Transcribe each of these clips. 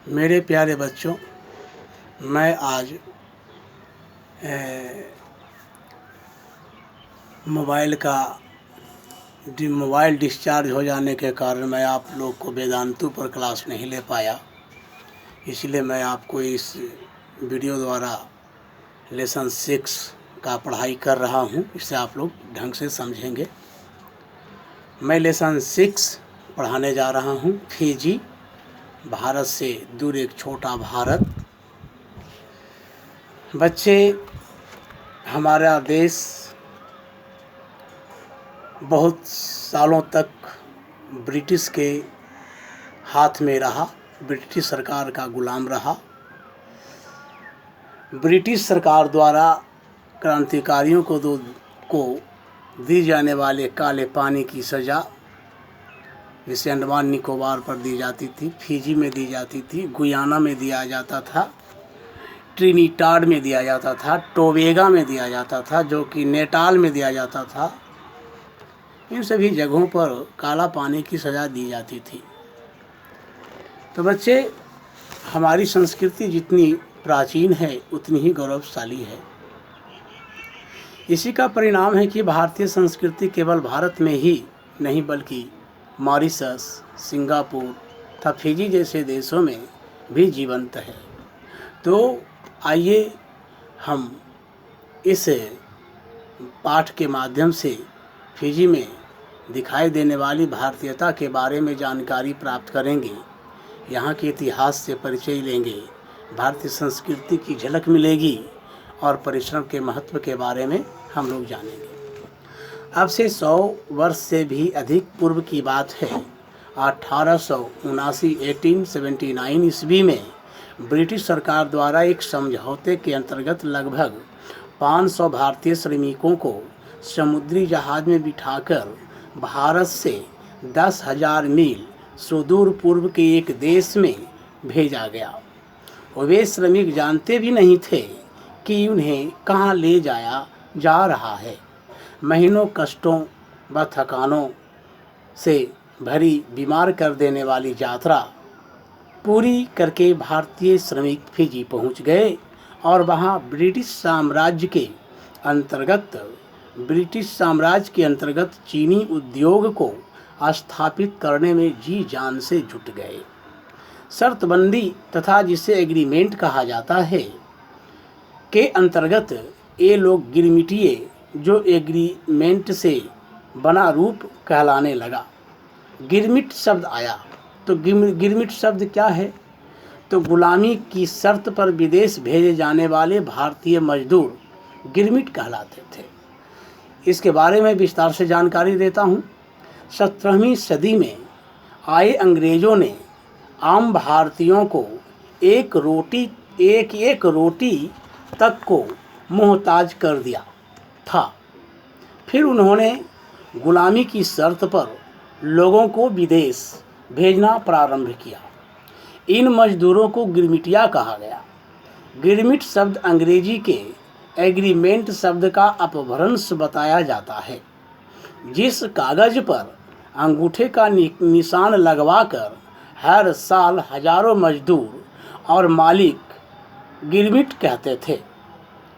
मेरे प्यारे बच्चों, मैं आज मोबाइल डिस्चार्ज हो जाने के कारण मैं आप लोग को वेदांतु पर क्लास नहीं ले पाया। इसलिए मैं आपको इस वीडियो द्वारा लेसन 6 का पढ़ाई कर रहा हूँ। इससे आप लोग ढंग से समझेंगे। मैं लेसन 6 पढ़ाने जा रहा हूँ। फिजी, भारत से दूर एक छोटा भारत। बच्चे, हमारा देश बहुत सालों तक ब्रिटिश के हाथ में रहा, ब्रिटिश सरकार का गुलाम रहा। ब्रिटिश सरकार द्वारा क्रांतिकारियों को दी जाने वाले काले पानी की सज़ा जिसे अंडमान निकोबार पर दी जाती थी, फिजी में दी जाती थी, गुयाना में दिया जाता था, ट्रिनिटाड में दिया जाता था, टोबेगा में दिया जाता था, जो कि नेटाल में दिया जाता था। इन सभी जगहों पर काला पानी की सज़ा दी जाती थी। तो बच्चे, हमारी संस्कृति जितनी प्राचीन है उतनी ही गौरवशाली है। इसी का परिणाम है कि भारतीय संस्कृति केवल भारत में ही नहीं बल्कि मॉरिशस, सिंगापुर तथा फिजी जैसे देशों में भी जीवंत है। तो आइए हम इस पाठ के माध्यम से फिजी में दिखाई देने वाली भारतीयता के बारे में जानकारी प्राप्त करेंगे। यहाँ के इतिहास से परिचय लेंगे, भारतीय संस्कृति की झलक मिलेगी और परिश्रम के महत्व के बारे में हम लोग जानेंगे। अब से 100 वर्ष से भी अधिक पूर्व की बात है। 1879 ईस्वी में ब्रिटिश सरकार द्वारा एक समझौते के अंतर्गत लगभग 500 भारतीय श्रमिकों को समुद्री जहाज में बिठाकर भारत से 10,000 मील सुदूर पूर्व के एक देश में भेजा गया। वे श्रमिक जानते भी नहीं थे कि उन्हें कहाँ ले जाया जा रहा है। महीनों कष्टों व थकानों से भरी बीमार कर देने वाली यात्रा पूरी करके भारतीय श्रमिक फिजी पहुंच गए और वहां ब्रिटिश साम्राज्य के अंतर्गत चीनी उद्योग को स्थापित करने में जी जान से जुट गए। शर्तबंदी तथा जिसे एग्रीमेंट कहा जाता है के अंतर्गत ये लोग गिरमिटिए, जो एग्रीमेंट से बना रूप कहलाने लगा। गिरमिट शब्द आया। तो गिरमिट शब्द क्या है? तो गुलामी की शर्त पर विदेश भेजे जाने वाले भारतीय मजदूर गिरमिट कहलाते थे। इसके बारे में विस्तार से जानकारी देता हूँ। 17वीं सदी में आए अंग्रेजों ने आम भारतीयों को एक रोटी तक को मोहताज कर दिया था। फिर उन्होंने गुलामी की शर्त पर लोगों को विदेश भेजना प्रारंभ किया। इन मजदूरों को गिरमिटिया कहा गया। गिरमिट शब्द अंग्रेजी के एग्रीमेंट शब्द का अपभ्रंश बताया जाता है। जिस कागज पर अंगूठे का निशान लगवाकर हर साल हजारों मजदूर और मालिक गिरमिट कहते थे।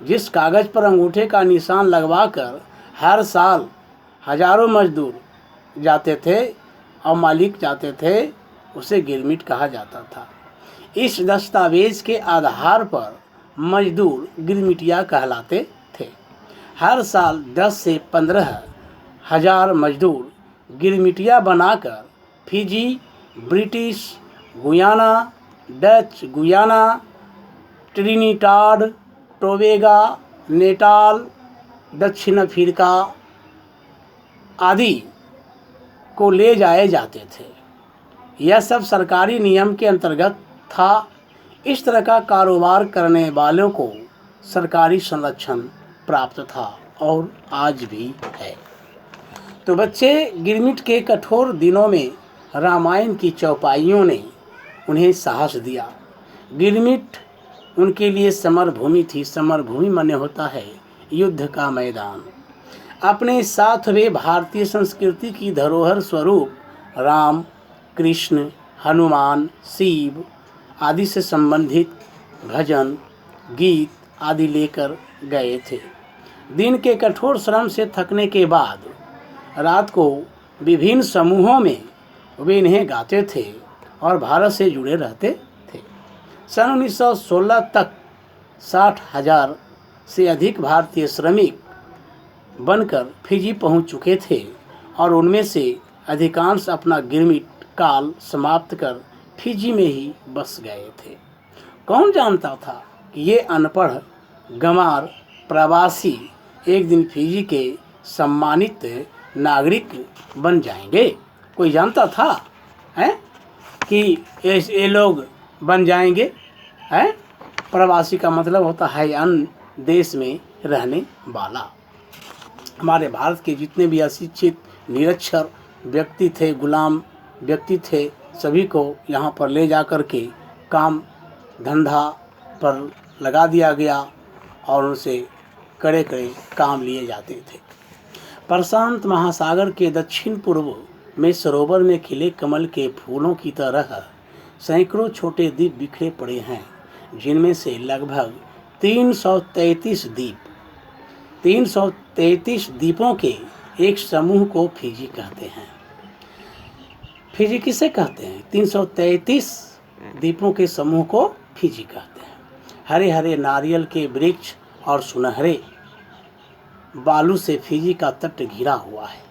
जिस कागज पर अंगूठे का निशान लगवाकर हर साल हजारों मजदूर जाते थे और मालिक जाते थे, उसे गिरमिट कहा जाता था। इस दस्तावेज के आधार पर मजदूर गिरमिटिया कहलाते थे। हर साल 10 से 15 हजार मजदूर गिरमिटिया बनाकर Fiji, British Guyana, Dutch Guyana, Trinidad, Tobago, Natal, दक्षिण अफ्रीका आदि को ले जाए जाते थे। यह सब सरकारी नियम के अंतर्गत था। इस तरह का कारोबार करने वालों को सरकारी संरक्षण प्राप्त था और आज भी है। तो बच्चे, गिरमिट के कठोर दिनों में रामायण की चौपाइयों ने उन्हें साहस दिया। गिरमिट उनके लिए समरभूमि थी। समरभूमि माने होता है युद्ध का मैदान। अपने साथ वे भारतीय संस्कृति की धरोहर स्वरूप राम, कृष्ण, हनुमान, शिव आदि से संबंधित भजन, गीत आदि लेकर गए थे। दिन के कठोर श्रम से थकने के बाद रात को विभिन्न समूहों में वे इन्हें गाते थे और भारत से जुड़े रहते थे। सन 1916 तक 60,000 से अधिक भारतीय श्रमिक बनकर फिजी पहुंच चुके थे और उनमें से अधिकांश अपना गिरमिट काल समाप्त कर फिजी में ही बस गए थे। कौन जानता था कि ये अनपढ़ गंवार प्रवासी एक दिन फिजी के सम्मानित नागरिक बन जाएंगे? कोई जानता था हैं कि ये लोग बन जाएंगे? हैं? प्रवासी का मतलब होता है अन्य देश में रहने वाला। हमारे भारत के जितने भी अशिक्षित निरक्षर व्यक्ति थे, गुलाम व्यक्ति थे, सभी को यहाँ पर ले जा कर के काम धंधा पर लगा दिया गया और उनसे कड़े कड़े काम लिए जाते थे। प्रशांत महासागर के दक्षिण पूर्व में सरोवर में खिले कमल के फूलों की तरह सैकड़ों छोटे द्वीप बिखरे पड़े हैं, जिनमें से लगभग 333 द्वीपों के एक समूह को फिजी कहते हैं। फिजी किसे कहते हैं? 333 द्वीपों के समूह को फिजी कहते हैं। हरे हरे नारियल के वृक्ष और सुनहरे बालू से फिजी का तट घिरा हुआ है।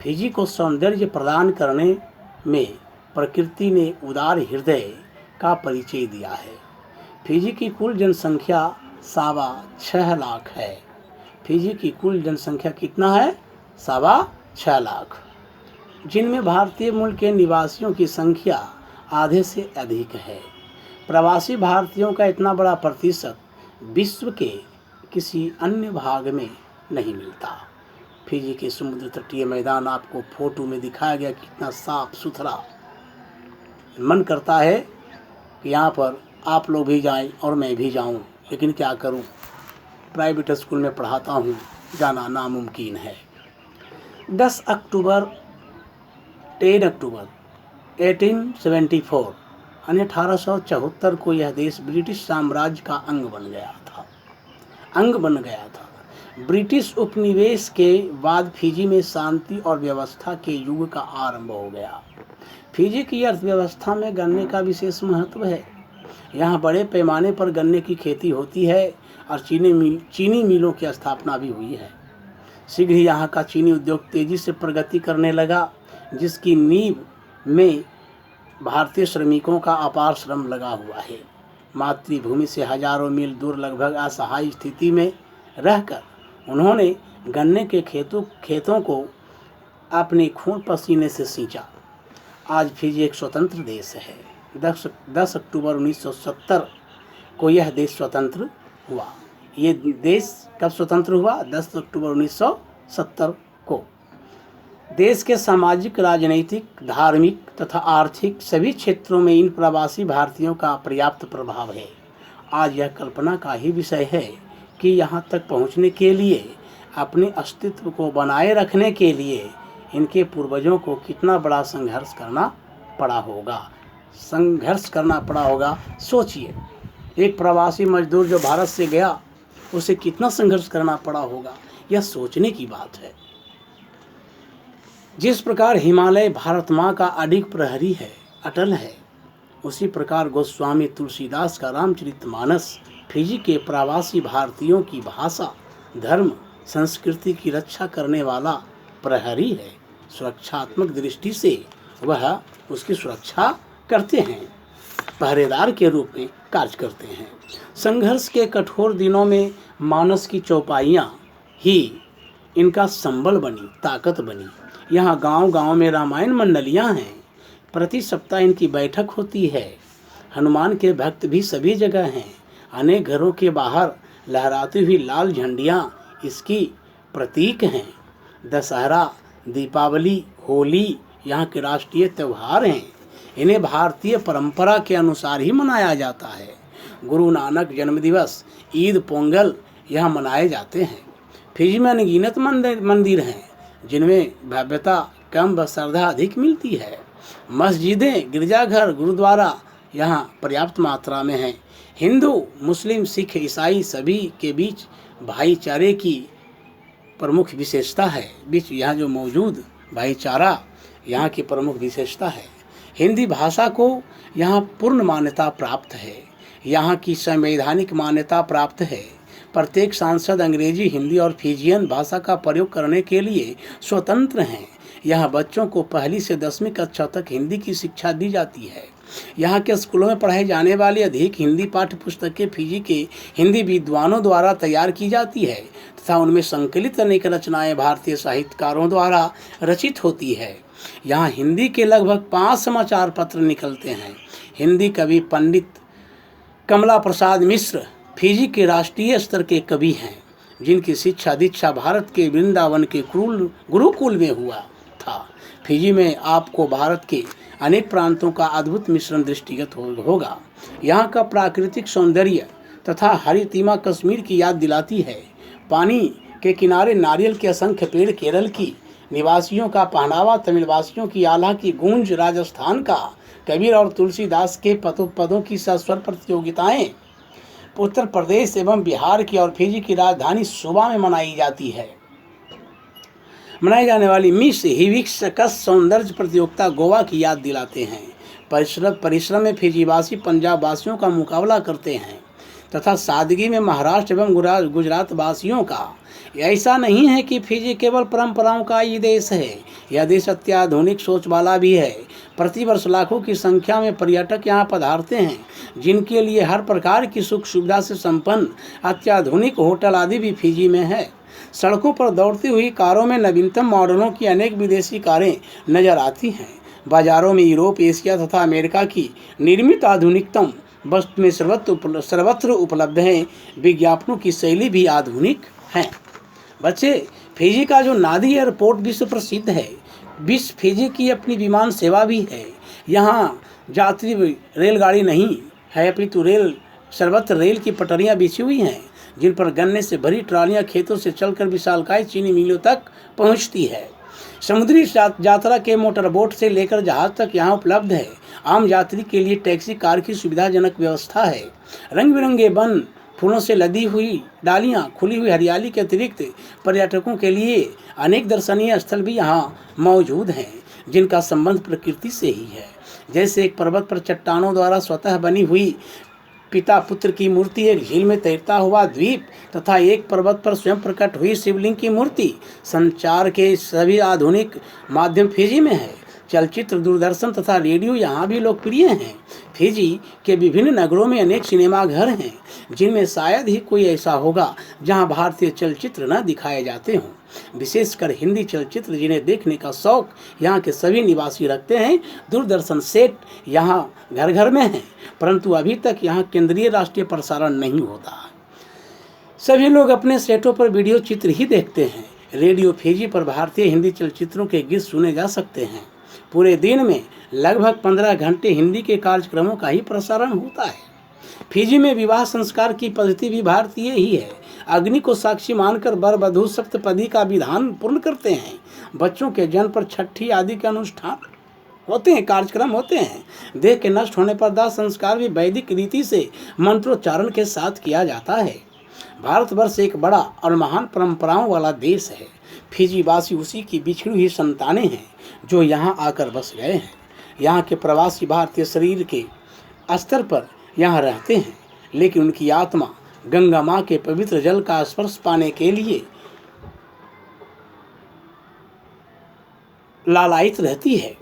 फिजी को सौंदर्य प्रदान करने में प्रकृति ने उदार हृदय का परिचय दिया है। फिजी की कुल जनसंख्या 6.25 लाख है। फिजी की कुल जनसंख्या कितना है? 6.25 लाख, जिनमें भारतीय मूल के निवासियों की संख्या आधे से अधिक है। प्रवासी भारतीयों का इतना बड़ा प्रतिशत विश्व के किसी अन्य भाग में नहीं मिलता। फिजी के समुद्र तटीय मैदान आपको फोटो में दिखाया गया, कितना साफ सुथरा। मन करता है कि यहाँ पर आप लोग भी जाएं और मैं भी जाऊं, लेकिन क्या करूं, प्राइवेट स्कूल में पढ़ाता हूं, जाना नामुमकिन है। 10 अक्टूबर 1874 यानी 1874 को यह देश ब्रिटिश साम्राज्य का अंग बन गया था। ब्रिटिश उपनिवेश के बाद फिजी में शांति और व्यवस्था के युग का आरंभ हो गया। फिजी की अर्थव्यवस्था में गन्ने का विशेष महत्व है। यहाँ बड़े पैमाने पर गन्ने की खेती होती है और चीनी मिलों की स्थापना भी हुई है। शीघ्र ही यहाँ का चीनी उद्योग तेजी से प्रगति करने लगा, जिसकी नींव में भारतीय श्रमिकों का अपार श्रम लगा हुआ है। मातृभूमि से हजारों मील दूर लगभग असहाय स्थिति में रहकर उन्होंने गन्ने के खेतों को अपने खून पसीने से सींचा। आज फिजी एक स्वतंत्र देश है। 10 अक्टूबर 1970 को यह देश स्वतंत्र हुआ। ये देश कब स्वतंत्र हुआ? 10 अक्टूबर 1970 को। देश के सामाजिक, राजनीतिक, धार्मिक तथा आर्थिक सभी क्षेत्रों में इन प्रवासी भारतीयों का पर्याप्त प्रभाव है। आज यह कल्पना का ही विषय है कि यहाँ तक पहुँचने के लिए, अपने अस्तित्व को बनाए रखने के लिए इनके पूर्वजों को कितना बड़ा संघर्ष करना पड़ा होगा। सोचिए, एक प्रवासी मजदूर जो भारत से गया, उसे कितना संघर्ष करना पड़ा होगा। यह सोचने की बात है। जिस प्रकार हिमालय भारत माँ का अडिग प्रहरी है, अटल है, उसी प्रकार गोस्वामी तुलसीदास का रामचरितमानस फिजी के प्रवासी भारतीयों की भाषा, धर्म, संस्कृति की रक्षा करने वाला प्रहरी है। सुरक्षात्मक दृष्टि से वह उसकी सुरक्षा करते हैं, पहरेदार के रूप में कार्य करते हैं। संघर्ष के कठोर दिनों में मानस की चौपाइयाँ ही इनका संबल बनी, ताकत बनी। यहाँ गांव-गांव में रामायण मंडलियाँ हैं। प्रति सप्ताह इनकी बैठक होती है। हनुमान के भक्त भी सभी जगह हैं। अनेक घरों के बाहर लहराती हुई लाल झंडियाँ इसकी प्रतीक हैं। दशहरा, दीपावली, होली यहाँ के राष्ट्रीय त्यौहार हैं। इन्हें भारतीय परंपरा के अनुसार ही मनाया जाता है। गुरु नानक जन्मदिवस, ईद, पोंगल यहाँ मनाए जाते हैं। फिजी में अनगिनत मंदिर हैं, जिनमें भव्यता कम व श्रद्धा अधिक मिलती है। मस्जिदें, गिरजाघर, गुरुद्वारा यहाँ पर्याप्त मात्रा में है। हिंदू, मुस्लिम, सिख, ईसाई सभी के बीच भाईचारे की प्रमुख विशेषता है। यहाँ जो मौजूद भाईचारा यहाँ की प्रमुख विशेषता है। हिंदी भाषा को यहाँ पूर्ण मान्यता प्राप्त है। यहाँ की संवैधानिक मान्यता प्राप्त है। प्रत्येक सांसद अंग्रेजी, हिंदी और फिजियन भाषा का प्रयोग करने के लिए स्वतंत्र हैं। यहाँ बच्चों को पहली से 10वीं कक्षा तक हिंदी की शिक्षा दी जाती है। यहाँ के स्कूलों में पढ़ाई जाने वाली अधिक हिंदी पाठ्य पुस्तकें फिजी के हिंदी विद्वानों द्वारा तैयार की जाती है तथा उनमें संकलित अनेक रचनाएं भारतीय साहित्यकारों द्वारा रचित होती है। यहाँ हिंदी के लगभग 5 समाचार पत्र निकलते हैं। हिंदी कवि पंडित कमला प्रसाद मिश्र फिजी के राष्ट्रीय स्तर के कवि हैं, जिनकी शिक्षा दीक्षा भारत के वृंदावन के गुरुकुल में हुआ था। फिजी में आपको भारत के अनेक प्रांतों का अद्भुत मिश्रण दृष्टिगत होगा। यहाँ का प्राकृतिक सौंदर्य तथा हरितिमा कश्मीर की याद दिलाती है। पानी के किनारे नारियल के असंख्य पेड़ केरल की निवासियों का पहनावा, तमिलवासियों की आला की गूंज, राजस्थान का कबीर और तुलसीदास के पदों की सस्वर प्रतियोगिताएं उत्तर प्रदेश एवं बिहार की और फिजी की राजधानी सुबा में मनाई जाने वाली मिस हिबिस्कस सौंदर्य प्रतियोगिता गोवा की याद दिलाते हैं। परिश्रम में फिजीवासी पंजाब वासियों का मुकाबला करते हैं तथा सादगी में महाराष्ट्र एवं गुजरात वासियों का। ऐसा नहीं है कि फिजी केवल परंपराओं का ही देश है, यह देश अत्याधुनिक सोच वाला भी है। प्रतिवर्ष लाखों की संख्या में पर्यटक यहाँ पधारते हैं, जिनके लिए हर प्रकार की सुख सुविधा से संपन्न अत्याधुनिक होटल आदि भी फिजी में है। सड़कों पर दौड़ती हुई कारों में नवीनतम मॉडलों की अनेक विदेशी कारें नजर आती हैं। बाजारों में यूरोप, एशिया तथा अमेरिका की निर्मित आधुनिकतम वस्तु में सर्वत्र उपलब्ध हैं। विज्ञापनों की शैली भी आधुनिक है। बच्चे, फिजी का जो नादी एयरपोर्ट विश्व प्रसिद्ध है। फिजी की अपनी विमान सेवा भी है। यहाँ यात्री रेलगाड़ी नहीं है, अपितु सर्वत्र रेल की पटरियाँ बिछी हुई हैं, जिन पर गन्ने से भरी ट्रालियाँ खेतों से चलकर विशालकाय चीनी मिलों तक पहुँचती है। समुद्री यात्रा के मोटर बोट से लेकर जहाज तक यहाँ उपलब्ध है। आम यात्री के लिए टैक्सी कार की सुविधाजनक व्यवस्था है। रंग बिरंगे वन, फूलों से लदी हुई डालियाँ, खुली हुई हरियाली के अतिरिक्त पर्यटकों के लिए अनेक दर्शनीय स्थल भी यहाँ मौजूद हैं, जिनका संबंध प्रकृति से ही है। जैसे एक पर्वत पर चट्टानों द्वारा स्वतः बनी हुई पिता पुत्र की मूर्ति, एक झील में तैरता हुआ द्वीप तथा एक पर्वत पर स्वयं प्रकट हुई शिवलिंग की मूर्ति। संचार के सभी आधुनिक माध्यम फिजी में है। चलचित्र, दूरदर्शन तथा रेडियो यहाँ भी लोकप्रिय हैं। फिजी के विभिन्न नगरों में अनेक सिनेमाघर हैं, जिनमें शायद ही कोई ऐसा होगा जहाँ भारतीय चलचित्र न दिखाए जाते हों। विशेषकर हिंदी चलचित्र, जिन्हें देखने का शौक यहाँ के सभी निवासी रखते हैं। दूरदर्शन सेट यहाँ घर घर में हैं, परंतु अभी तक यहाँ केंद्रीय राष्ट्रीय प्रसारण नहीं होता। सभी लोग अपने सेटों पर वीडियो चित्र ही देखते हैं। रेडियो फिजी पर भारतीय हिंदी चलचित्रों के गीत सुने जा सकते हैं। पूरे दिन में लगभग 15 घंटे हिंदी के कार्यक्रमों का ही प्रसारण होता है। फिजी में विवाह संस्कार की पद्धति भी भारतीय ही है। अग्नि को साक्षी मानकर वर वधू सप्तपदी का विधान पूर्ण करते हैं। बच्चों के जन्म पर छठी आदि के अनुष्ठान होते हैं, कार्यक्रम होते हैं। देह के नष्ट होने पर दाह संस्कार भी वैदिक रीति से मंत्रोच्चारण के साथ किया जाता है। भारतवर्ष एक बड़ा और महान परंपराओं वाला देश है। फिजी वासी उसी की बिछड़ी हुई संतानें हैं, जो यहाँ आकर बस गए हैं। यहाँ के प्रवासी भारतीय शरीर के स्तर पर यहाँ रहते हैं, लेकिन उनकी आत्मा गंगा माँ के पवित्र जल का स्पर्श पाने के लिए लालायित रहती है।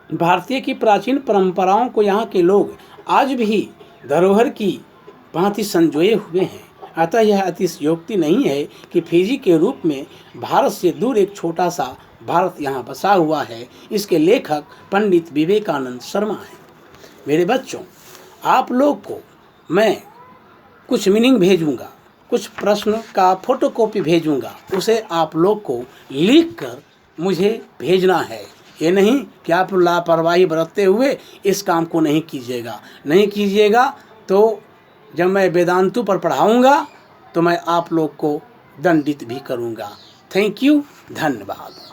भारतीय की प्राचीन परंपराओं को यहाँ के लोग आज भी धरोहर की भांति संजोए हुए हैं। अतः यह अतिशयोक्ति नहीं है कि फिजी के रूप में भारत से दूर एक छोटा सा भारत यहाँ बसा हुआ है। इसके लेखक पंडित विवेकानंद शर्मा हैं। मेरे बच्चों, आप लोग को मैं कुछ मीनिंग भेजूंगा, कुछ प्रश्न का फोटोकॉपी भेजूंगा, उसे आप लोग को लिख कर मुझे भेजना है। ये नहीं कि आप लापरवाही बरतते हुए इस काम को नहीं कीजिएगा तो जब मैं वेदांतु पर पढ़ाऊंगा तो मैं आप लोग को दंडित भी करूंगा। थैंक यू, धन्यवाद।